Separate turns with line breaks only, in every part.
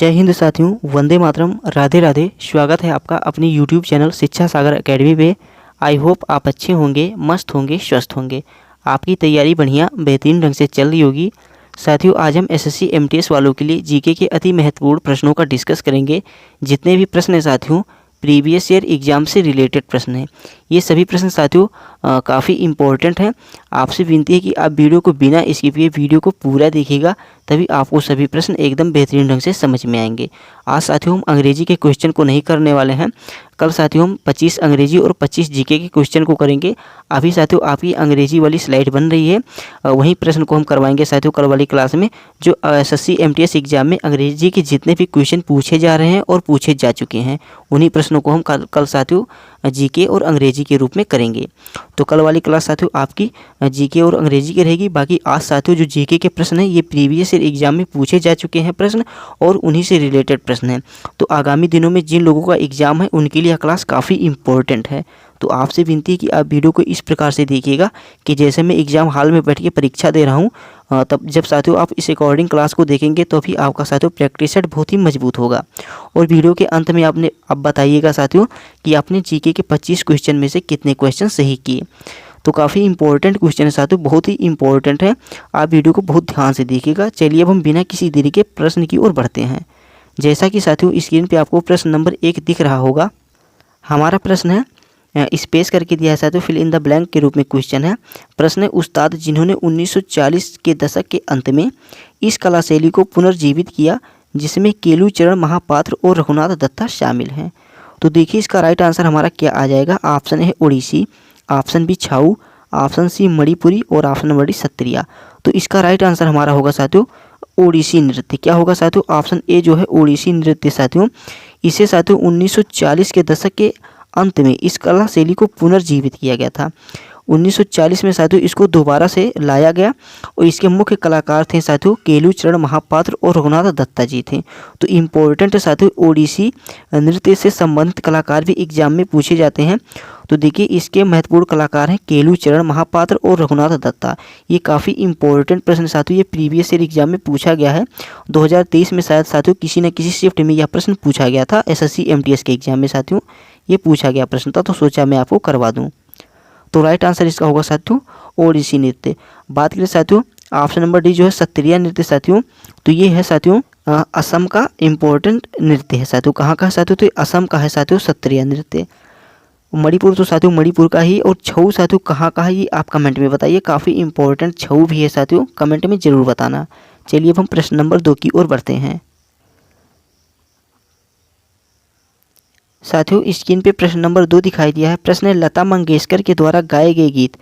जय हिंद साथियों, वंदे मातरम, राधे राधे। स्वागत है आपका अपनी यूट्यूब चैनल शिक्षा सागर एकेडमी पे। आई होप आप अच्छे होंगे, मस्त होंगे, स्वस्थ होंगे। आपकी तैयारी बढ़िया बेहतरीन ढंग से चल रही होगी। साथियों, आज हम एसएससी एमटीएस वालों के लिए जीके के अति महत्वपूर्ण प्रश्नों का डिस्कस करेंगे। जितने भी प्रश्न हैं साथियों, प्रीवियस ईयर एग्जाम से रिलेटेड प्रश्न हैं। ये सभी प्रश्न साथियों काफ़ी इम्पोर्टेंट हैं। आपसे विनती है कि आप वीडियो को बिना स्किप किए वीडियो को पूरा देखिएगा, तभी आपको सभी प्रश्न एकदम बेहतरीन ढंग से समझ में आएंगे। आज साथियों हम अंग्रेजी के क्वेश्चन को नहीं करने वाले हैं। कल साथियों हम 25 अंग्रेजी और 25 जीके के क्वेश्चन को करेंगे। अभी साथियों आपकी अंग्रेजी वाली स्लाइड बन रही है, वही प्रश्न को हम करवाएंगे साथियों कल वाली क्लास में। जो एसएससी एमटीएस एग्जाम में अंग्रेजी के जितने भी क्वेश्चन पूछे जा रहे हैं और पूछे जा चुके हैं, उन्हीं प्रश्नों को हम कल साथियों जीके और अंग्रेजी के रूप में करेंगे। तो कल वाली क्लास साथियों आपकी जीके और अंग्रेजी की रहेगी। बाकी आज साथियों जो जीके के प्रश्न हैं ये प्रीवियस ईयर एग्जाम में पूछे जा चुके हैं प्रश्न, और उन्हीं से रिलेटेड प्रश्न हैं। तो आगामी दिनों में जिन लोगों का एग्जाम है उनके लिए यह क्लास काफ़ी इम्पोर्टेंट है। तो आपसे विनती है कि आप वीडियो को इस प्रकार से देखिएगा कि जैसे मैं एग्ज़ाम हॉल में बैठ के परीक्षा दे रहा हूँ, तब जब साथियों आप इस अकॉर्डिंग क्लास को देखेंगे तो भी आपका साथियों प्रैक्टिस सेट बहुत ही मजबूत होगा। और वीडियो के अंत में आप बताइएगा साथियों कि आपने जीके के 25 क्वेश्चन में से कितने क्वेश्चन सही किए। तो काफ़ी इंपॉर्टेंट क्वेश्चन है साथियों, बहुत ही इंपॉर्टेंट है। आप वीडियो को बहुत ध्यान से देखिएगा। चलिए अब हम बिना किसी देरी के प्रश्न की ओर बढ़ते हैं। जैसा कि साथियों स्क्रीन पे आपको प्रश्न नंबर 1 दिख रहा होगा। हमारा प्रश्न है, स्पेस करके दिया है साथियों, फिल इन द ब्लैंक के रूप में क्वेश्चन है। प्रश्न है, उस्ताद जिन्होंने 1940 के दशक के अंत में इस कला शैली को पुनर्जीवित किया जिसमें केलुचरण महापात्र और रघुनाथ दत्ता शामिल हैं। तो देखिए इसका राइट आंसर हमारा क्या आ जाएगा। ऑप्शन है ओडिसी, ऑप्शन बी छाऊ, ऑप्शन सी मणिपुरी और ऑप्शन नंबर डी सत्रिया। तो इसका राइट आंसर हमारा होगा साथियों ओडिसी नृत्य। क्या होगा साथियों? ऑप्शन ए जो है ओडिसी नृत्य साथियों। इसे साथियों 1940 के दशक के अंत में इस कला शैली को पुनर्जीवित किया गया था। 1940 में साथियों इसको दोबारा से लाया गया और इसके मुख्य कलाकार थे साथियों केलुचरण महापात्र और रघुनाथ दत्ता जी थे। तो इम्पोर्टेंट साथियों ओडिसी नृत्य से संबंधित कलाकार भी एग्जाम में पूछे जाते हैं। तो देखिए इसके महत्वपूर्ण कलाकार हैं केलुचरण महापात्र और रघुनाथ दत्ता। ये काफ़ी इंपॉर्टेंट प्रश्न साथियों, ये प्रीवियस ईयर एग्जाम में पूछा गया है। 2023 में शायद साथियों किसी न किसी शिफ्ट में यह प्रश्न पूछा गया था। एसएससी एमटीएस के एग्जाम में साथियों ये पूछा गया प्रश्न था, तो सोचा मैं आपको करवा दूं। तो राइट आंसर इसका होगा साथियों ओडिसी नृत्य। बात करें साथियों ऑप्शन नंबर डी जो है सत्रिया नृत्य साथियों, तो ये है साथियों असम का इम्पोर्टेंट नृत्य है साथियों। कहाँ का है साथियों? तो असम का है साथियों सत्रिया नृत्य। मणिपुर तो साथियों मणिपुर का ही, और छऊ साथियों कहाँ का है ये आप कमेंट में बताइए। काफ़ी इंपॉर्टेंट छऊ भी है साथियों, कमेंट में ज़रूर बताना। चलिए अब हम प्रश्न नंबर 2 की ओर बढ़ते हैं। साथियों स्क्रीन पे प्रश्न नंबर 2 दिखाई दिया है। प्रश्न है, लता मंगेशकर के द्वारा गाए गए गीत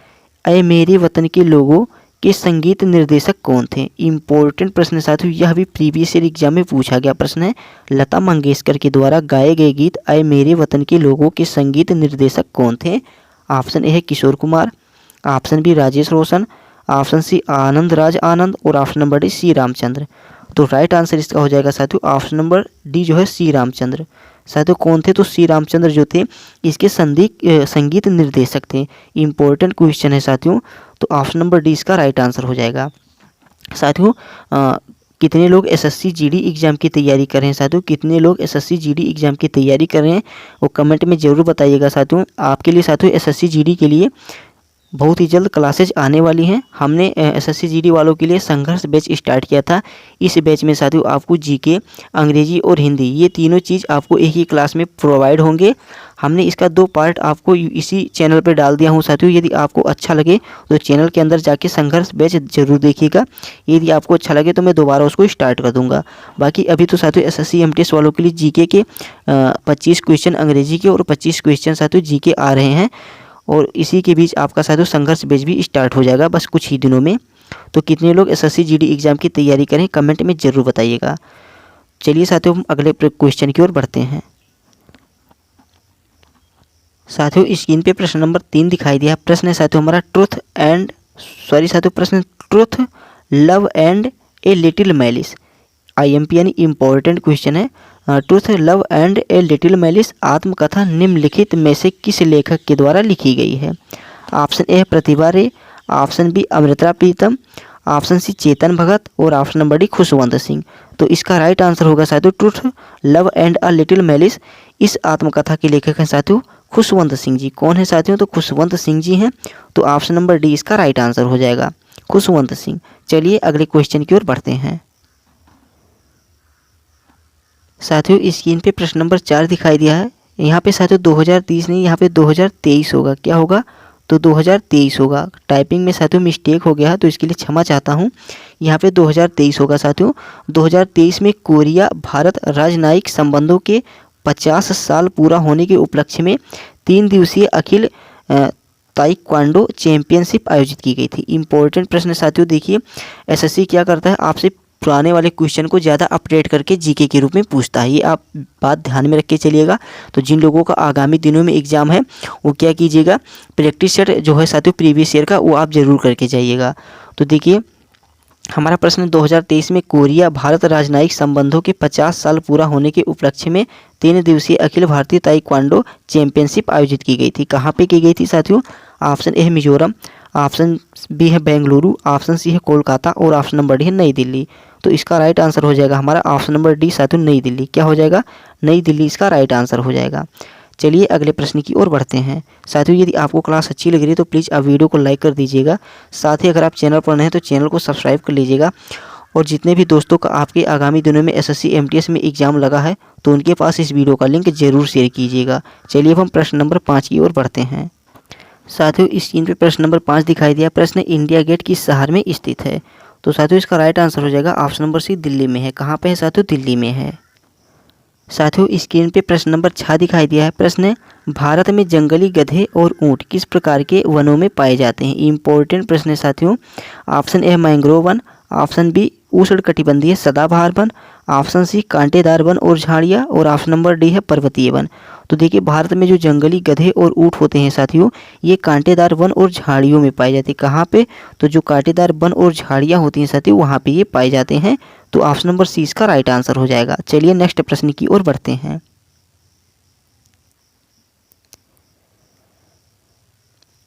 ऐ मेरे वतन के लोगों के संगीत निर्देशक कौन थे? इम्पोर्टेंट प्रश्न है साथियों, यह भी प्रीवियस ईयर एग्जाम में पूछा गया प्रश्न है। लता मंगेशकर के द्वारा गाए गए गीत ऐ मेरे वतन के लोगों के संगीत निर्देशक कौन थे? ऑप्शन ए है Kishore Kumar, option B Rajesh Roshan, option C Anand Raj Anand और option number D C Ramchandra. तो राइट आंसर इसका हो जाएगा साथियों ऑप्शन नंबर डी जो है सी रामचंद्र। साथियों कौन थे? तो सी रामचंद्र जो थे इसके संगीत निर्देशक थे। इम्पोर्टेंट क्वेश्चन है साथियों, तो ऑप्शन नंबर डी इसका राइट आंसर हो जाएगा। साथियों कितने लोग एसएससी जीडी एग्जाम की तैयारी कर रहे हैं साथियों? कितने लोग एसएससी जीडी एग्जाम की तैयारी कर रहे हैं वो कमेंट में ज़रूर बताइएगा साथियों। आपके लिए साथियों एसएससी जीडी के लिए बहुत ही जल्द क्लासेज आने वाली हैं। हमने एसएससी जीडी वालों के लिए संघर्ष बैच स्टार्ट किया था। इस बैच में साथियों आपको जीके, अंग्रेजी और हिंदी ये तीनों चीज़ आपको एक ही क्लास में प्रोवाइड होंगे। हमने इसका 2 पार्ट आपको इसी चैनल पर डाल दिया हूं साथियों। यदि आपको अच्छा लगे तो चैनल के अंदर जाके संघर्ष बैच जरूर देखिएगा। यदि आपको अच्छा लगे तो मैं दोबारा उसको स्टार्ट कर दूँगा। बाकी अभी तो साथियों एसएससी एमटीएस वालों के लिए जीके के 25 क्वेश्चन अंग्रेजी के और 25 क्वेश्चन साथियों जीके आ रहे हैं, और इसी के बीच आपका साथियों संघर्ष बैच भी स्टार्ट हो जाएगा बस कुछ ही दिनों में। तो कितने लोग एसएससी जीडी एग्जाम की तैयारी करें कमेंट में ज़रूर बताइएगा। चलिए साथियों हम अगले क्वेश्चन की ओर बढ़ते हैं। साथियों स्क्रीन पे प्रश्न नंबर 3 दिखाई दिया। प्रश्न है साथियों हमारा प्रश्न truth love and a little malice. IMP यानी इम्पोर्टेंट क्वेश्चन है। Truth love and a little malice आत्मकथा निम्नलिखित में से किस लेखक के द्वारा लिखी गई है? ऑप्शन ए है प्रतिभा रे, option B Amrita Pritam, option C Chetan Bhagat और option number D Khushwant Singh. तो इसका राइट आंसर होगा साथियों truth love and a little malice. इस आत्मकथा के लेखक हैं साथियों खुशवंत सिंह जी। कौन है साथियों? तो खुशवंत सिंह जी हैं। तो ऑप्शन नंबर डी इसका राइट आंसर हो जाएगा, खुशवंत सिंह। चलिए अगले क्वेश्चन की ओर बढ़ते हैं। साथियों स्क्रीन पे प्रश्न नंबर 4 दिखाई दिया है। यहाँ पे साथियों 2030 नहीं, यहाँ पे 2023 होगा। क्या होगा? तो 2023 होगा। टाइपिंग में साथियों मिस्टेक हो गया है, तो इसके लिए क्षमा चाहता हूँ। यहाँ पे 2023 होगा साथियों। 2023 में कोरिया भारत राजनयिक संबंधों के 50 साल पूरा होने के उपलक्ष्य में 3 दिवसीय अखिल ताइक्वांडो चैंपियनशिप आयोजित की गई थी। इंपॉर्टेंट प्रश्न साथियों। देखिए एसएससी क्या करता है, आपसे पुराने वाले क्वेश्चन को ज़्यादा अपडेट करके जीके के रूप में पूछता है। ये आप बात ध्यान में रख के चलिएगा। तो जिन लोगों का आगामी दिनों में एग्जाम है वो क्या कीजिएगा, प्रैक्टिस सेट जो है साथियों प्रीवियस ईयर का वो आप जरूर करके जाइएगा। तो देखिए हमारा प्रश्न 2023 में कोरिया भारत राजनयिक संबंधों के 50 साल पूरा होने के उपलक्ष्य में 3 दिवसीय अखिल भारतीय ताइक्वांडो चैंपियनशिप आयोजित की गई थी। कहाँ पे की गई थी साथियों? ऑप्शन ए है मिजोरम, ऑप्शन बी है बेंगलुरु, ऑप्शन सी है कोलकाता और ऑप्शन नंबर डी है नई दिल्ली। तो इसका राइट आंसर हो जाएगा हमारा ऑप्शन नंबर डी साथियों नई दिल्ली। क्या हो जाएगा? नई दिल्ली इसका राइट आंसर हो जाएगा। चलिए अगले प्रश्न की ओर बढ़ते हैं। साथियों यदि आपको क्लास अच्छी लग रही है तो प्लीज़ आप वीडियो को लाइक कर दीजिएगा। साथ ही अगर आप चैनल पर नए हैं तो चैनल को सब्सक्राइब कर लीजिएगा। और जितने भी दोस्तों का आपके आगामी दिनों में एसएससी एमटीएस में एग्जाम लगा है तो उनके पास इस वीडियो का लिंक जरूर शेयर कीजिएगा। चलिए अब हम प्रश्न नंबर 5 की ओर बढ़ते हैं। साथियों स्क्रीन पे प्रश्न नंबर 5 दिखाई दिया। प्रश्न इंडिया गेट किस शहर में स्थित है? तो साथियों इसका राइट आंसर हो जाएगा ऑप्शन नंबर सी दिल्ली में है। कहाँ पे है साथियों? दिल्ली में है। साथियों स्क्रीन पे प्रश्न नंबर 6 दिखाई दिया है। प्रश्न है भारत में जंगली गधे और ऊंट किस प्रकार के वनों में पाए जाते हैं? इंपॉर्टेंट प्रश्न है साथियों। ऑप्शन ए मैंग्रोव वन, ऑप्शन बी उष्णकटिबंधीय सदाबहार वन, ऑप्शन सी कांटेदार वन और झाड़ियाँ और ऑप्शन नंबर डी है पर्वतीय वन। तो देखिए भारत में जो जंगली गधे और ऊंट होते हैं साथियों ये कांटेदार वन और झाड़ियों में पाए जाते हैं। कहाँ पे? तो जो कांटेदार वन और झाड़ियाँ होती हैं साथियों वहाँ पे ये पाए जाते हैं। तो ऑप्शन नंबर सी इसका राइट आंसर हो जाएगा। चलिए नेक्स्ट प्रश्न की ओर बढ़ते हैं।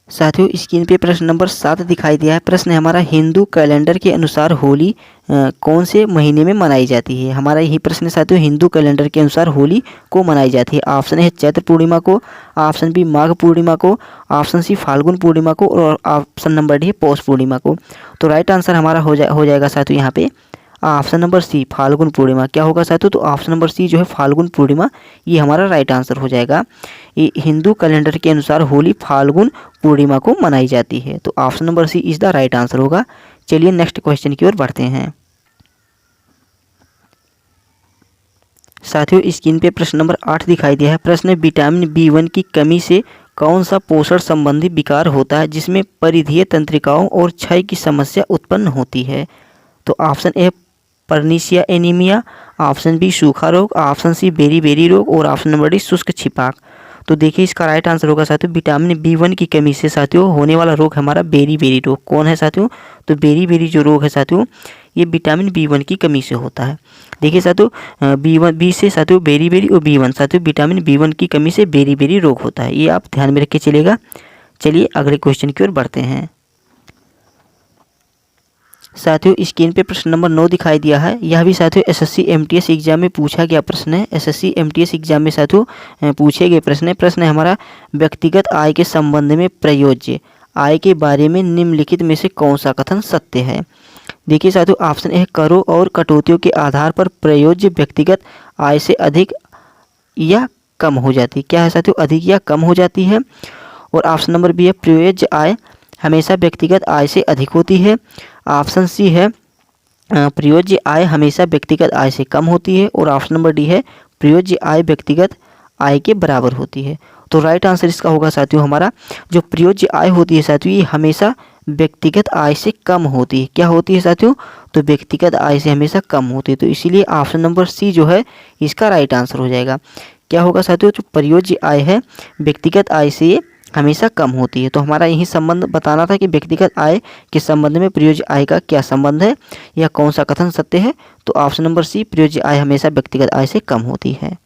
साथियों स्क्रीन पे प्रश्न नंबर 7 दिखाई दिया है। प्रश्न है हमारा हिंदू कैलेंडर के अनुसार होली कौन से महीने में मनाई जाती है? हमारा यही प्रश्न है साथियों। हिंदू कैलेंडर के अनुसार होली को मनाई जाती है। ऑप्शन है चैत्र पूर्णिमा को, ऑप्शन बी माघ पूर्णिमा को, ऑप्शन सी फाल्गुन पूर्णिमा को और ऑप्शन नंबर डी है पौष पूर्णिमा को। तो राइट आंसर हमारा हो जाएगा साथियों यहाँ पे ऑप्शन नंबर सी फाल्गुन पूर्णिमा। क्या होगा साथियों? तो ऑप्शन नंबर सी जो है फाल्गुन पूर्णिमा ये हमारा राइट आंसर हो जाएगा। ये हिंदू कैलेंडर के अनुसार होली फाल्गुन पूर्णिमा को मनाई जाती है। तो option number C is the right answer होगा। चलिए नेक्स्ट क्वेश्चन की ओर बढ़ते हैं। साथियों स्क्रीन पे प्रश्न नंबर 8 दिखाई दिया है। प्रश्न है विटामिन B1 की कमी से कौन सा पोषण संबंधी विकार होता है जिसमें परिधीय तंत्रिकाओं और क्षय की समस्या उत्पन्न होती है? तो option A pernicious anaemia, option B सूखा रोग, ऑप्शन सी बेरी रोग और ऑप्शन नंबर डी शुष्क छिपाक। तो देखिए इसका राइट आंसर होगा साथियों विटामिन B1 की कमी से साथियों होने वाला रोग हमारा बेरी रोग। कौन है साथियों? तो बेरी जो रोग है साथियों ये विटामिन B1 की कमी से होता है। देखिए साथियों बी से साथियों बेरी और B1 साथियों विटामिन B1 की कमी से बेरी रोग होता है। ये आप ध्यान में रख के चलेगा। चलिए अगले क्वेश्चन की ओर बढ़ते हैं। साथियों स्क्रीन पे प्रश्न नंबर 9 दिखाई दिया है। यह भी साथियों एसएससी एमटीएस एग्जाम में पूछा गया प्रश्न है। एसएससी एमटीएस एग्जाम में साथियों पूछे गए प्रश्न है। प्रश्न है हमारा व्यक्तिगत आय के संबंध में प्रयोज्य आय के बारे में निम्नलिखित में से कौन सा कथन सत्य है? देखिए साथियों ऑप्शन ए करों और कटौतियों के आधार पर प्रयोज्य व्यक्तिगत आय से अधिक या कम हो जाती है। क्या है साथियों? अधिक या कम हो जाती है। और ऑप्शन नंबर बी है प्रयोज्य आय हमेशा व्यक्तिगत आय से अधिक होती है। ऑप्शन सी है प्रयोज्य आय हमेशा व्यक्तिगत आय से कम होती है। और ऑप्शन नंबर डी है प्रयोज्य आय व्यक्तिगत आय के बराबर होती है। तो राइट आंसर इसका होगा साथियों हमारा जो प्रयोज्य आय होती है साथियों ये हमेशा व्यक्तिगत आय से कम होती है। क्या होती है साथियों? तो व्यक्तिगत आय से हमेशा कम होती है। तो इसीलिए ऑप्शन नंबर सी जो है इसका राइट आंसर हो जाएगा। क्या होगा साथियों? जो प्रयोज्य आय है व्यक्तिगत आय से हमेशा कम होती है। तो हमारा यही संबंध बताना था कि व्यक्तिगत आय के संबंध में प्रयोज्य आय का क्या संबंध है या कौन सा कथन सत्य है। तो ऑप्शन नंबर सी प्रयोज्य आय हमेशा व्यक्तिगत आय से कम होती है।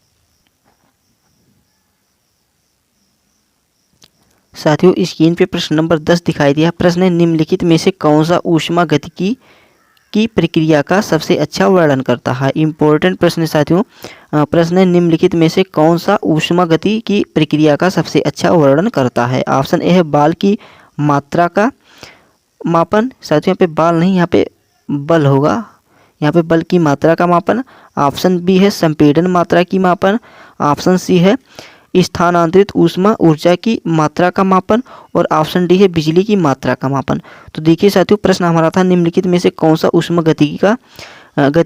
साथियों स्क्रीन पे प्रश्न नंबर 10 दिखाई दिया। प्रश्न है निम्नलिखित में से कौन सा ऊष्मागतिकी की प्रक्रिया का सबसे अच्छा वर्णन करता है। इंपॉर्टेंट प्रश्न है साथियों। प्रश्न है, निम्नलिखित में से कौन सा ऊष्मागति की प्रक्रिया का सबसे अच्छा वर्णन करता है। ऑप्शन ए है बाल की मात्रा का मापन। साथियों यहाँ पे बाल नहीं, यहाँ पे बल होगा, यहाँ पे बल की मात्रा का मापन। ऑप्शन बी है संपीड़न मात्रा की मापन। ऑप्शन सी है स्थानांतरित ऊष्मा ऊर्जा की मात्रा का मापन। और ऑप्शन डी है बिजली की मात्रा का मापन। तो देखिए साथियों, प्रश्न हमारा था निम्नलिखित में से कौन सा ऊष्मा गति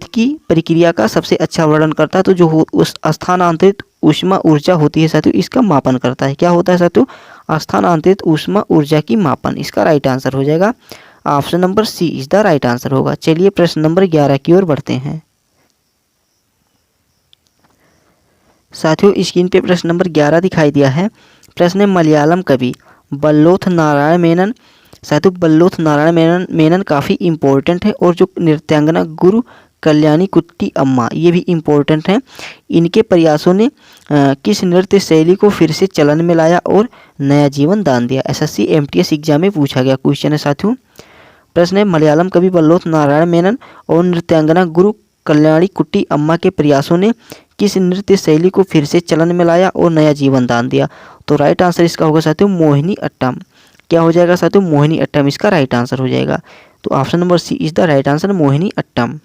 की प्रक्रिया का सबसे अच्छा वर्णन करता है। तो जो उस स्थानांतरित ऊष्मा ऊर्जा होती है साथियों, इसका मापन करता है। क्या होता है साथियों? स्थानांतरित ऊष्मा ऊर्जा की मापन। इसका राइट आंसर हो जाएगा option number C is the right answer होगा। चलिए प्रश्न नंबर 11 की ओर बढ़ते हैं। साथियों स्क्रीन पे प्रश्न नंबर 11 दिखाई दिया है। प्रश्न है, मलयालम कवि बल्लोथ नारायण मेनन। साथियों बल्लोथ नारायण मेनन काफ़ी इम्पोर्टेंट है। और जो नृत्यांगना गुरु कल्याणी कुट्टी अम्मा, ये भी इम्पोर्टेंट हैं। इनके प्रयासों ने किस नृत्य शैली को फिर से चलन में लाया और नया जीवन दान दिया। एसएससी एमटीएस एग्जाम में पूछा गया क्वेश्चन है साथियों। प्रश्न है, मलयालम कवि बल्लोथ नारायण मेनन और नृत्यांगना गुरु कल्याणी कुट्टी अम्मा के प्रयासों ने किस नृत्य शैली को फिर से चलन में लाया और नया जीवन दान दिया। तो राइट आंसर इसका होगा साथियों मोहिनी अट्टम। क्या हो जाएगा साथियों? मोहिनी अट्टम इसका राइट आंसर हो जाएगा। तो option number C is the right answer, Mohiniyattam.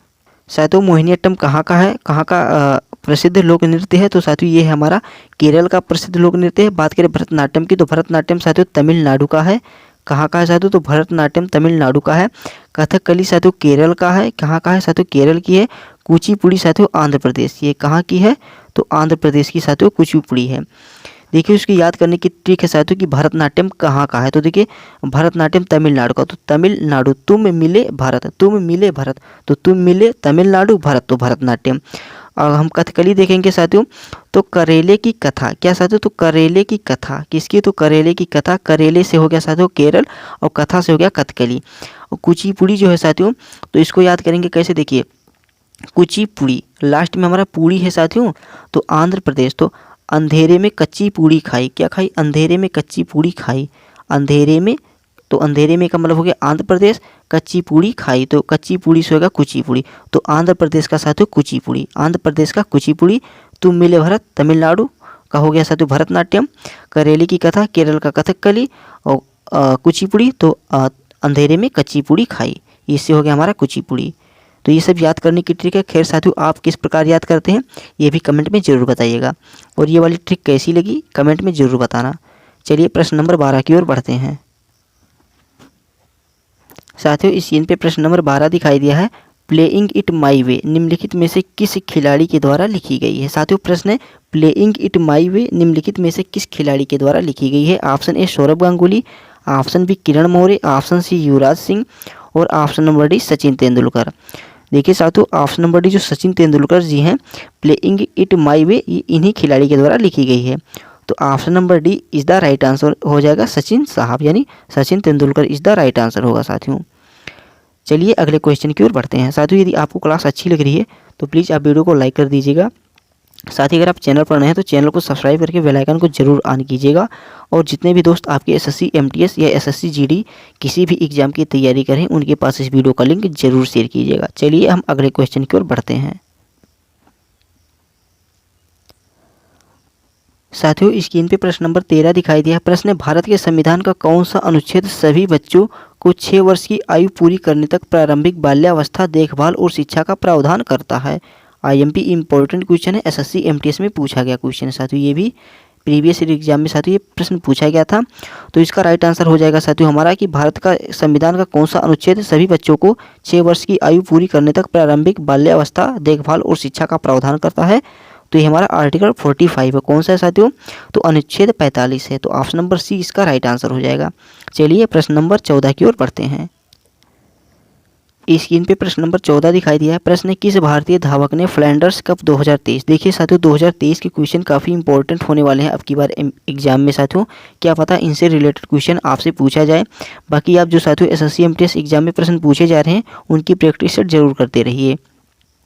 साथियों मोहिनी अट्टम कहाँ का है, कहाँ का प्रसिद्ध लोक नृत्य है? तो साथियों ये हमारा केरल का प्रसिद्ध लोक नृत्य है। बात करें भरतनाट्यम की, तो भरतनाट्यम साथियों तमिलनाडु का है। कहाँ का है साथियों? तो भरतनाट्यम तमिलनाडु का है। कथकली साथियों केरल का है। कहाँ का है साथियों? केरल की है। कुचिपुड़ी साथियों आंध्र प्रदेश की है। कहाँ की है? तो आंध्र प्रदेश की साथियों कुचिपुड़ी है। देखिए उसकी याद करने की ट्रिक है साथियों कि भरतनाट्यम कहाँ का है। तो देखिए भरतनाट्यम तमिलनाडु का, तो तमिलनाडु तुम मिले भारत, तुम मिले भारत, तो तुम मिले तमिलनाडु भारत, तो भरतनाट्यम। और हम कथकली देखेंगे साथियों, तो करेले की कथा। क्या साथियों? तो करेले की कथा किसकी? तो करेले की कथा। करेले से हो गया साथियों केरल और कथा से हो गया कथकली। और कुचिपुड़ी जो है साथियों, तो इसको याद करेंगे कैसे? देखिए कुचिपुड़ी लास्ट में हमारा पूड़ी है साथियों, तो आंध्र प्रदेश। तो अंधेरे में कच्ची पूड़ी खाई। क्या खाई? अंधेरे में कच्ची पूड़ी खाई। अंधेरे में, तो अंधेरे में का मतलब हो गया आंध्र प्रदेश। कच्ची पूड़ी खाई, तो कच्ची पूड़ी से होगा कुचिपुड़ी। तो आंध्र प्रदेश का साथियों कुचिपुड़ी, आंध्र प्रदेश का कुचिपुड़ी। तुम मिले भारत तमिलनाडु का हो गया साथियों भरतनाट्यम। करेले की कथा केरल का कथकली। और कुचिपुड़ी तो अंधेरे में कच्ची पूड़ी खाई, इससे हो गया हमारा कुचिपुड़ी। तो ये सब याद करने की ट्रिक है। खैर साथियों आप किस प्रकार याद करते हैं ये भी कमेंट में ज़रूर बताइएगा, और ये वाली ट्रिक कैसी लगी कमेंट में ज़रूर बताना। चलिए प्रश्न नंबर 12 की ओर बढ़ते हैं। साथियों इस सीन पे प्रश्न नंबर 12 दिखाई दिया है, प्लेइंग इट माई वे निम्नलिखित में से किस खिलाड़ी के द्वारा लिखी गई है। साथियों प्रश्न है, प्लेइंग इट माई वे निम्नलिखित में से किस खिलाड़ी के द्वारा लिखी गई है। Option A Sourav Ganguly, option B Kiran Maurya, option C Yuvraj Singh और option number D Sachin Tendulkar. देखिए साथियों ऑप्शन नंबर डी जो सचिन तेंदुलकर जी हैं, प्लेइंग इट माई वे ये इन्हीं खिलाड़ी के द्वारा लिखी गई है। तो option number D is the right answer हो जाएगा सचिन साहब, यानी Sachin Tendulkar is the right answer होगा साथियों। चलिए अगले क्वेश्चन की ओर बढ़ते हैं। साथियों यदि आपको क्लास अच्छी लग रही है तो प्लीज़ आप वीडियो को लाइक कर दीजिएगा। साथ ही अगर आप चैनल पर नए हैं तो चैनल को सब्सक्राइब करके बेल आइकन को जरूर ऑन कीजिएगा। और जितने भी दोस्त आपके एसएससी एमटीएस या एसएससी जीडी किसी भी एग्जाम की तैयारी करें उनके पास इस वीडियो का लिंक जरूर शेयर कीजिएगा। चलिए हम अगले क्वेश्चन की ओर बढ़ते हैं। साथियों स्क्रीन पे प्रश्न नंबर 13 दिखाई दिया है। प्रश्न है, भारत के संविधान का कौन सा अनुच्छेद सभी बच्चों को 6 वर्ष की आयु पूरी करने तक प्रारंभिक बाल्यावस्था देखभाल और शिक्षा का प्रावधान करता है। आईएमपी इंपॉर्टेंट क्वेश्चन है, एसएससी एमटीएस में पूछा गया क्वेश्चन है साथियों। ये भी प्रीवियस ईयर एग्जाम में साथियों ये प्रश्न पूछा गया था। तो इसका राइट आंसर हो जाएगा साथियों हमारा कि भारत का संविधान का कौन सा अनुच्छेद सभी बच्चों को 6 वर्ष की आयु पूरी करने तक प्रारंभिक बाल्यावस्था देखभाल और शिक्षा का प्रावधान करता है। तो ये हमारा आर्टिकल 45 है। कौन सा है साथियों? तो अनुच्छेद 45 है। तो ऑप्शन नंबर सी इसका राइट आंसर हो जाएगा। चलिए प्रश्न नंबर 14 की ओर बढ़ते हैं। स्क्रीन पे प्रश्न नंबर 14 दिखाई दिया है। प्रश्न है, किस भारतीय धावक ने फ्लैंडर्स कप 2023। देखिए साथियों 2023 के क्वेश्चन काफ़ी इंपॉर्टेंट होने वाले हैं अब की बार एग्जाम में साथियों। क्या पता इनसे रिलेटेड क्वेश्चन आपसे पूछा जाए। बाकी आप जो साथियों एसएससी एमटीएस एग्जाम में प्रश्न पूछे जा रहे हैं उनकी प्रैक्टिस जरूर करते रहिए।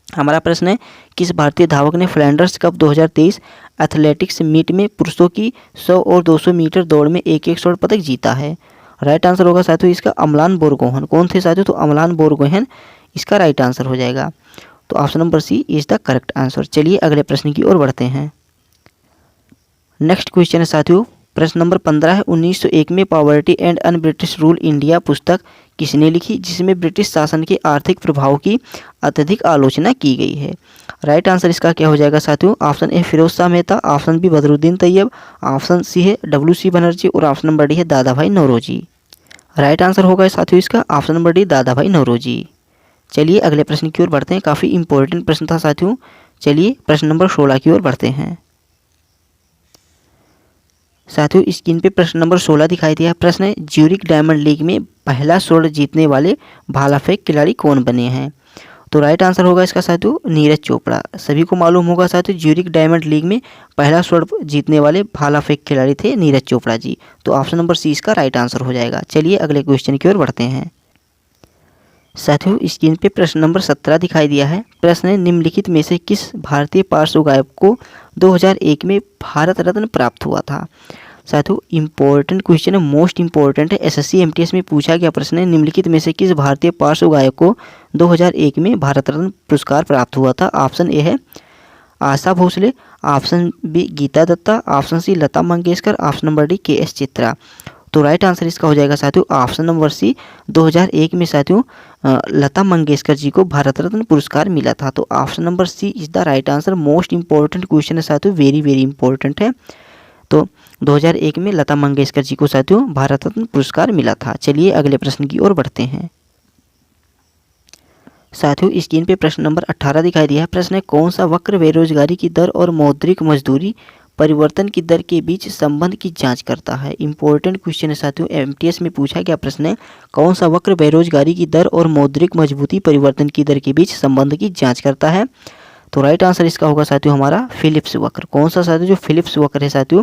हमारा प्रश्न है, किस भारतीय धावक ने फ्लैंडर्स कप 2023 एथलेटिक्स मीट में पुरुषों की 100 और 200 मीटर दौड़ में एक स्वर्ण पदक जीता है। राइट आंसर होगा साथियों इसका अमलान बोरगोहन। कौन थे साथियों? तो अमलान बोरगोहन इसका राइट आंसर हो जाएगा। तो option number C is the correct answer. चलिए अगले प्रश्न की ओर बढ़ते हैं। नेक्स्ट क्वेश्चन है साथियों, प्रश्न नंबर 15 है, 1901 में poverty and un British rule India पुस्तक किसने लिखी जिसमें ब्रिटिश शासन के आर्थिक प्रभाव की अत्यधिक आलोचना की गई है। राइट आंसर इसका क्या हो जाएगा साथियों? Option A Firoz Shah Mehta, option B Badruddin Tayyab, option C है WC बनर्जी और ऑप्शन नंबर डी है दादा भाई नौरोजी। राइट आंसर होगा साथियों इसका ऑप्शन नंबर डी दादा भाई नौरोजी। चलिए अगले प्रश्न की ओर बढ़ते हैं। काफ़ी इंपॉर्टेंट प्रश्न था साथियों। चलिए प्रश्न नंबर 16 की ओर बढ़ते हैं। साथियों स्क्रीन पे प्रश्न नंबर 16 दिखाई दिया है। प्रश्न है, ज्यूरिख डायमंड लीग में पहला स्वर्ण जीतने वाले भाला फेंक खिलाड़ी कौन बने हैं? तो राइट आंसर होगा इसका साथियों नीरज चोपड़ा। सभी को मालूम होगा साथियों ज्यूरिख डायमंड लीग में पहला स्वर्ण जीतने वाले भाला फेंक खिलाड़ी थे नीरज चोपड़ा जी। तो ऑप्शन नंबर सी इसका राइट आंसर हो जाएगा। चलिए अगले क्वेश्चन की ओर बढ़ते हैं। साथियों स्क्रीन पे प्रश्न नंबर 17 दिखाई दिया है। प्रश्न है, निम्नलिखित में से किस भारतीय पार्श्व गायक को 2001 में भारत रत्न प्राप्त हुआ था? साथियों इंपॉर्टेंट क्वेश्चन है, मोस्ट इंपॉर्टेंट है। SSC MTS में पूछा गया प्रश्न है, निम्नलिखित में से किस भारतीय पार्श्व गायक को 2001 में भारत रत्न पुरस्कार प्राप्त हुआ था? ऑप्शन ए है Asha Bhosle, option B Geeta Dutt, option C Lata Mangeshkar, option number D KS Chithra. तो राइट आंसर इसका हो जाएगा साथियों ऑप्शन नंबर सी 2001 में साथियों लता मंगेशकर जी को भारत रत्न पुरस्कार मिला था। तो option number C is the right answer. Most important question है साथियों, वेरी वेरी इंपॉर्टेंट है। तो 2001 में लता मंगेशकर जी को साथियों भारत रत्न पुरस्कार मिला था। चलिए अगले प्रश्न की ओर बढ़ते हैं। साथियों स्क्रीन पे प्रश्न नंबर 18 दिखाई दिया है। प्रश्न है, कौन सा वक्र बेरोजगारी की दर और मौद्रिक मजदूरी परिवर्तन की दर के बीच संबंध की जांच करता है? इंपॉर्टेंट क्वेश्चन है साथियों, MTS में पूछा गया प्रश्न है, कौन सा वक्र बेरोजगारी की दर और मौद्रिक मजबूती परिवर्तन की दर के बीच संबंध की जांच करता है? तो राइट आंसर इसका होगा साथियों हमारा फिलिप्स वक्र। कौन सा साथियों? जो फिलिप्स वक्र है साथियों,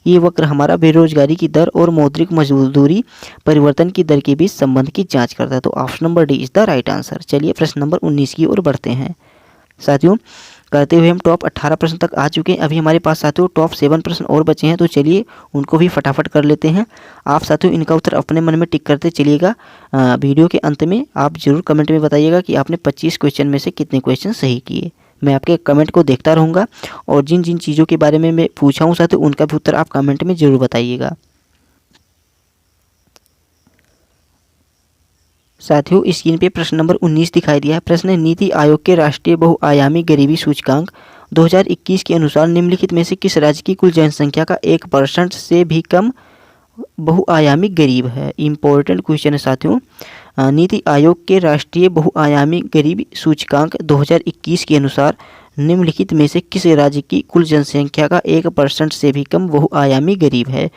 ये वक्र हमारा बेरोजगारी की दर और मौद्रिक मजदूरी परिवर्तन की दर के बीच संबंध की जांच करता है। तो option number D is the right answer. चलिए प्रश्न नंबर 19 की ओर बढ़ते हैं। साथियों करते हुए हम टॉप 18 प्रश्न तक आ चुके हैं। अभी हमारे पास साथियों टॉप 7 प्रश्न और बचे हैं, तो चलिए उनको भी फटाफट कर लेते हैं। आप साथियों इनका उत्तर अपने मन में टिक करते चलिएगा। वीडियो के अंत में आप जरूर कमेंट में बताइएगा कि आपने 25 क्वेश्चन में से कितने क्वेश्चन सही किए। मैं आपके कमेंट को देखता रहूँगा और जिन जिन चीज़ों के बारे में मैं पूछा हूँ साथियों उनका भी उत्तर आप कमेंट में ज़रूर बताइएगा। साथियों स्क्रीन पे प्रश्न नंबर 19 दिखाई दिया है। प्रश्न है, नीति आयोग के राष्ट्रीय बहुआयामी गरीबी सूचकांक 2021 के अनुसार निम्नलिखित में से किस राज्य की कुल जनसंख्या का 1% से भी कम बहुआयामी गरीब है? इंपॉर्टेंट क्वेश्चन है साथियों। नीति आयोग के राष्ट्रीय बहुआयामी गरीबी सूचकांक 2021 के अनुसार निम्नलिखित में से किस राज्य की कुल जनसंख्या का 1% से भी कम बहुआयामी गरीब है?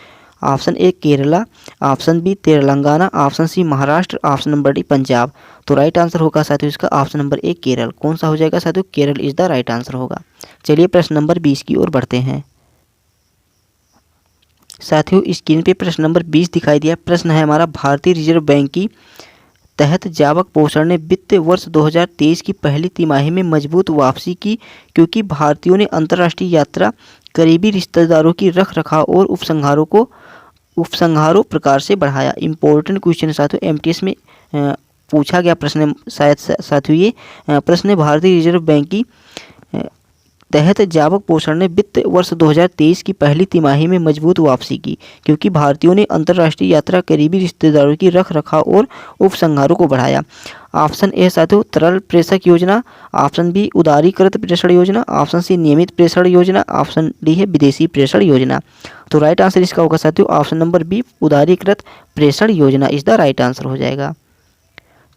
Option A Kerala, option B Telangana, option C Maharashtra, option number D Punjab. तो राइट आंसर होगा साथियों इसका ऑप्शन नंबर ए केरल। कौन सा हो जाएगा साथियों? Kerala is the right answer होगा। चलिए प्रश्न नंबर 20 की ओर बढ़ते हैं। साथियों स्क्रीन पे प्रश्न नंबर 20 दिखाई दिया। प्रश्न है हमारा, भारतीय रिजर्व बैंक की तहत जावक पोषण ने वित्त वर्ष 2023 की पहली तिमाही में मजबूत वापसी की क्योंकि भारतीयों ने अंतर्राष्ट्रीय यात्रा, करीबी रिश्तेदारों की रख रखाव और उपसंहारों प्रकार से बढ़ाया। इंपॉर्टेंट क्वेश्चन साथियों MTS में पूछा गया प्रश्न शायद साथियों ये प्रश्न भारतीय रिजर्व बैंक की तहत जावक पोषण ने वित्त वर्ष 2023 की पहली तिमाही में मजबूत वापसी की क्योंकि भारतीयों ने अंतर्राष्ट्रीय यात्रा, करीबी रिश्तेदारों की रख रखाव और उपसंहारों को बढ़ाया। ऑप्शन ए साथियों तरल प्रेषक योजना, ऑप्शन बी उदारीकृत प्रेषण योजना, ऑप्शन सी नियमित प्रेषण योजना, ऑप्शन डी है विदेशी प्रेषण योजना। तो राइट आंसर इसका होगा साथियों ऑप्शन नंबर बी उदारीकृत प्रेषण योजना इज द राइट आंसर हो जाएगा।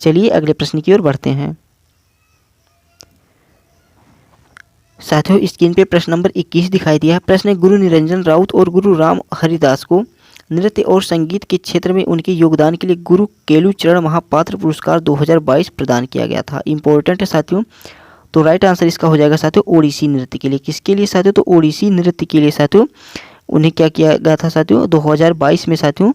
चलिए अगले प्रश्न की ओर बढ़ते हैं। साथियों स्क्रीन पे प्रश्न नंबर 21 दिखाई दिया है। प्रश्न है, गुरु निरंजन राउत और गुरु राम हरिदास को नृत्य और संगीत के क्षेत्र में उनके योगदान के लिए गुरु केलुचरण महापात्र पुरस्कार 2022 प्रदान किया गया था। इंपॉर्टेंट है साथियों। तो राइट आंसर इसका हो जाएगा साथियों ओडिसी नृत्य के लिए। किसके लिए साथियों? तो ओडिसी नृत्य के लिए साथियों उन्हें क्या किया गया था साथियों? 2022 में साथियों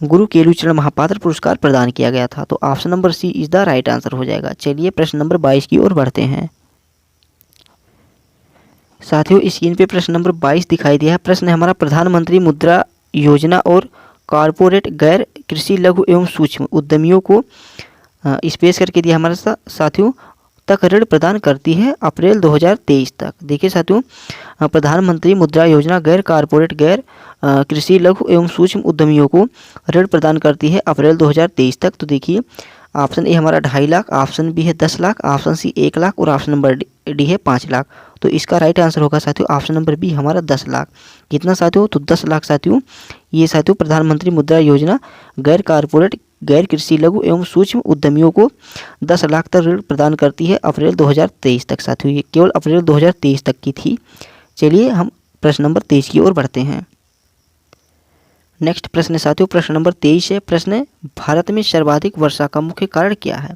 गुरु केलुचरण महापात्र पुरस्कार प्रदान किया गया था। तो option number C is the right answer हो जाएगा। चलिए प्रश्न नंबर 22 की ओर बढ़ते हैं। साथियों स्क्रीन पे प्रश्न नंबर 22 दिखाई दिया है। प्रश्न है हमारा, प्रधानमंत्री मुद्रा योजना और कॉरपोरेट गैर कृषि लघु एवं सूक्ष्म उद्यमियों को स्पेस करके दिया हमारे साथियों तक ऋण प्रदान करती है अप्रैल 2023 तक। देखिए साथियों, प्रधानमंत्री मुद्रा योजना गैर कारपोरेट गैर कृषि लघु एवं सूक्ष्म उद्यमियों को ऋण प्रदान करती है अप्रैल 2023 तक। तो देखिए ऑप्शन ए हमारा 2.5 लाख, ऑप्शन बी है 10 लाख, ऑप्शन सी 1 लाख और ऑप्शन नंबर डी है 5 लाख। तो इसका राइट आंसर होगा साथियों ऑप्शन नंबर बी हमारा 10 लाख। कितना साथियों? तो 10 लाख साथियों। ये साथियों प्रधानमंत्री मुद्रा योजना गैर कारपोरेट गैर कृषि लघु एवं सूक्ष्म उद्यमियों को 10 लाख तक ऋण प्रदान करती है अप्रैल 2023 तक साथियों। ये केवल अप्रैल 2023 तक की थी। चलिए हम प्रश्न नंबर 23 की ओर बढ़ते हैं। नेक्स्ट प्रश्न है साथियों, प्रश्न नंबर 23 है। प्रश्न है, भारत में सर्वाधिक वर्षा का मुख्य कारण क्या है?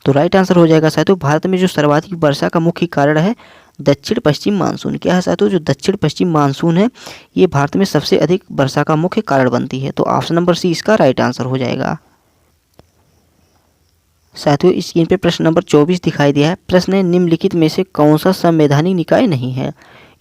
तो राइट आंसर हो जाएगा साथियों, भारत में जो सर्वाधिक वर्षा का मुख्य कारण है दक्षिण पश्चिम मानसून। क्या है साथियों? जो दक्षिण पश्चिम मानसून है ये भारत में सबसे अधिक वर्षा का मुख्य कारण बनती है। तो ऑप्शन नंबर सी इसका राइट आंसर हो जाएगा। साथियों स्क्रीन पे प्रश्न नंबर 24 दिखाई दिया है। प्रश्न है, निम्नलिखित में से कौन सा संवैधानिक निकाय नहीं है?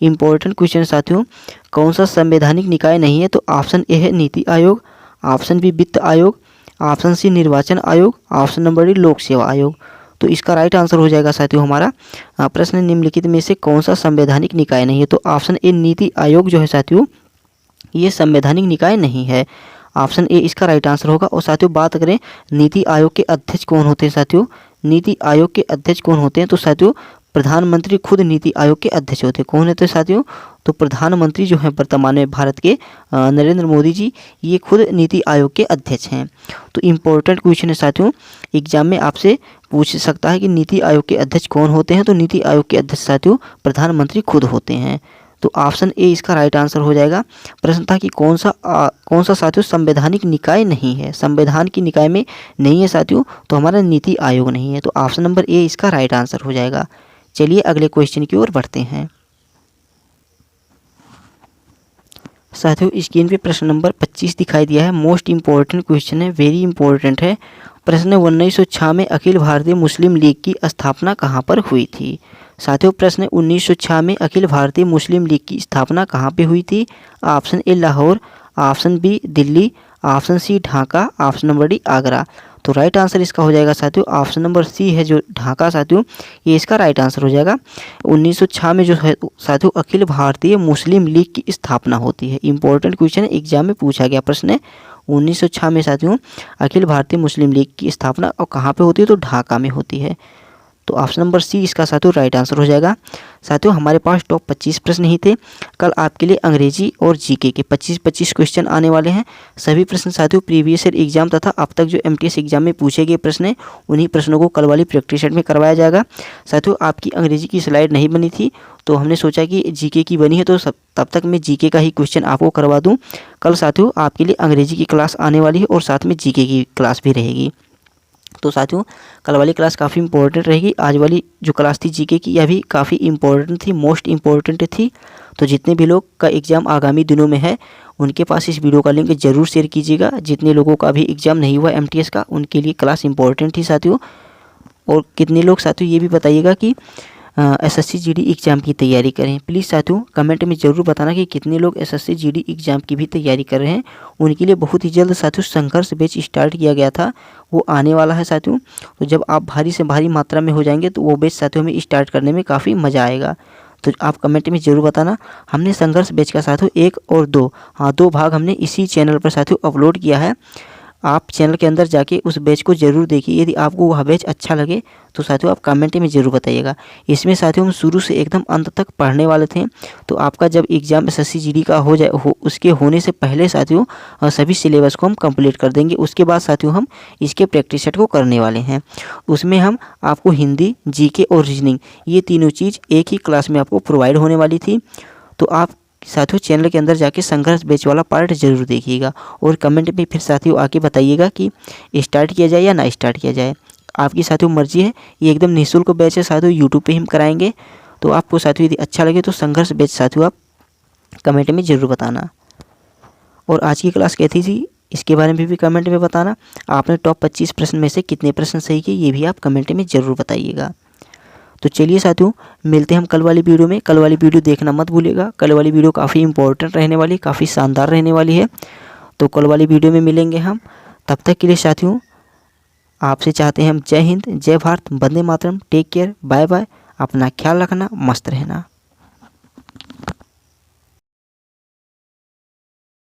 इंपॉर्टेंट क्वेश्चन साथियों, कौन सा संवैधानिक निकाय नहीं है? तो ऑप्शन ए है नीति आयोग, ऑप्शन बी वित्त आयोग, ऑप्शन सी निर्वाचन आयोग, ऑप्शन नंबर डी लोक सेवा आयोग। तो इसका राइट आंसर हो जाएगा साथियों हमारा प्रश्न निम्नलिखित में से कौन सा संवैधानिक निकाय नहीं है? तो ऑप्शन ए नीति आयोग जो है साथियों ये संवैधानिक निकाय नहीं है। ऑप्शन ए इसका राइट आंसर होगा। और साथियों बात करें नीति आयोग के अध्यक्ष कौन होते हैं साथियों? नीति आयोग के अध्यक्ष कौन होते हैं? तो साथियों प्रधानमंत्री खुद नीति आयोग के अध्यक्ष होते हैं। कौन होते हैं साथियों? तो प्रधानमंत्री जो है वर्तमान में भारत के नरेंद्र मोदी जी ये खुद नीति आयोग के अध्यक्ष हैं। तो इम्पोर्टेंट क्वेश्चन है साथियों, एग्जाम में आपसे पूछ सकता है कि नीति आयोग के अध्यक्ष कौन होते हैं? तो नीति आयोग के अध्यक्ष साथियों प्रधानमंत्री खुद होते हैं। तो ऑप्शन ए इसका राइट आंसर हो जाएगा। प्रश्न था कि कौन सा साथियों संवैधानिक निकाय नहीं है, संविधान की निकाय में नहीं है साथियों, तो हमारा नीति आयोग नहीं है। तो ऑप्शन नंबर ए इसका राइट आंसर हो जाएगा। चलिए अगले क्वेश्चन की ओर बढ़ते हैं। साथियों स्क्रीन पे प्रश्न नंबर 25 दिखाई दिया है। मोस्ट इंपॉर्टेंट क्वेश्चन है, वेरी इंपॉर्टेंट है। प्रश्न 1906 में अखिल भारतीय मुस्लिम लीग की स्थापना कहाँ पर हुई थी? साथियों प्रश्न 1906 में अखिल भारतीय मुस्लिम लीग की स्थापना कहाँ पे हुई थी? Option A Lahore, option B Delhi, option C Dhaka, option number D Agra. तो राइट आंसर इसका हो जाएगा साथियों ऑप्शन नंबर सी है जो ढाका साथियों, ये इसका राइट आंसर हो जाएगा। 1906 में जो है साथियों अखिल भारतीय मुस्लिम लीग की स्थापना होती है। इंपॉर्टेंट क्वेश्चन है, एग्जाम में पूछा गया प्रश्न है। 1906 में साथियों अखिल भारतीय मुस्लिम लीग की स्थापना और कहाँ पे होती है? तो ढाका में होती है। तो ऑप्शन नंबर सी इसका साथियों राइट आंसर हो जाएगा। साथियों हमारे पास टॉप 25 प्रश्न ही थे। कल आपके लिए अंग्रेजी और जीके के 25-25 क्वेश्चन आने वाले हैं। सभी प्रश्न साथियों प्रीवियस ईयर एग्जाम तथा अब तक जो एमटीएस एग्जाम में पूछे गए प्रश्न हैं उन्हीं प्रश्नों को कल वाली प्रैक्टिस सेट में करवाया जाएगा। साथियों आपकी अंग्रेजी की स्लाइड नहीं बनी थी तो हमने सोचा कि जीके की बनी है तो तब तक मैं जीके का ही क्वेश्चन आपको करवा दूँ। कल साथियों आपके लिए अंग्रेजी की क्लास आने वाली है और साथ में जीके की क्लास भी रहेगी। तो साथियों कल वाली क्लास काफ़ी इंपॉर्टेंट रहेगी। आज वाली जो क्लास थी जीके की यह भी काफ़ी इंपॉर्टेंट थी, मोस्ट इंपॉर्टेंट थी। तो जितने भी लोग का एग्ज़ाम आगामी दिनों में है उनके पास इस वीडियो का लिंक जरूर शेयर कीजिएगा। जितने लोगों का अभी एग्ज़ाम नहीं हुआ एमटीएस का उनके लिए क्लास इंपॉर्टेंट थी साथियों। और कितने लोग साथियों ये भी बताइएगा कि एसएससी जीडी एग्ज़ाम की तैयारी करें। प्लीज़ साथियों कमेंट में ज़रूर बताना कि कितने लोग एसएससी जीडी एग्ज़ाम की भी तैयारी कर रहे हैं। उनके लिए बहुत ही जल्द साथियों संघर्ष बैच स्टार्ट किया गया था, वो आने वाला है साथियों। तो जब आप भारी से भारी मात्रा में हो जाएंगे तो वो बैच साथियों में स्टार्ट करने में काफ़ी मज़ा आएगा। तो आप कमेंट में ज़रूर बताना। हमने संघर्ष बैच का साथियों 1 और 2 भाग हमने इसी चैनल पर साथियों अपलोड किया है। आप चैनल के अंदर जाके उस बैच को ज़रूर देखिए। यदि आपको वह बैच अच्छा लगे तो साथियों आप कमेंट में ज़रूर बताइएगा। इसमें साथियों हम शुरू से एकदम अंत तक पढ़ने वाले थे। तो आपका जब एग्ज़ाम एसएससी जीडी का हो जाए उसके होने से पहले साथियों सभी सिलेबस को हम कंप्लीट कर देंगे। उसके बाद साथियों हम इसके प्रैक्टिस सेट को करने वाले हैं। उसमें हम आपको हिंदी, जीके और रीजनिंग ये तीनों चीज़ एक ही क्लास में आपको प्रोवाइड होने वाली थी। तो आप साथियों चैनल के अंदर जाके संघर्ष बैच वाला पार्ट जरूर देखिएगा और कमेंट में फिर साथियों आके बताइएगा कि स्टार्ट किया जाए या ना स्टार्ट किया जाए। आपकी साथियों मर्जी है, ये एकदम निःशुल्क बैच है साथियों, यूट्यूब पे हम कराएंगे। तो आपको साथियों यदि अच्छा लगे तो संघर्ष बैच साथियों आप कमेंट में ज़रूर बताना। और आज की क्लास कैसी थी इसके बारे में भी कमेंट में बताना। आपने टॉप 25 प्रश्न में से कितने प्रश्न सही किए ये भी आप कमेंट में ज़रूर बताइएगा। तो चलिए साथियों मिलते हैं हम कल वाली वीडियो में। कल वाली वीडियो देखना मत भूलिएगा। कल वाली वीडियो काफ़ी इंपॉर्टेंट रहने वाली, काफ़ी शानदार रहने वाली है। तो कल वाली वीडियो में मिलेंगे हम। तब तक के लिए साथियों आपसे चाहते हैं हम जय हिंद, जय Bharat, Vande Mataram, take care, bye bye. अपना ख्याल रखना, मस्त रहना।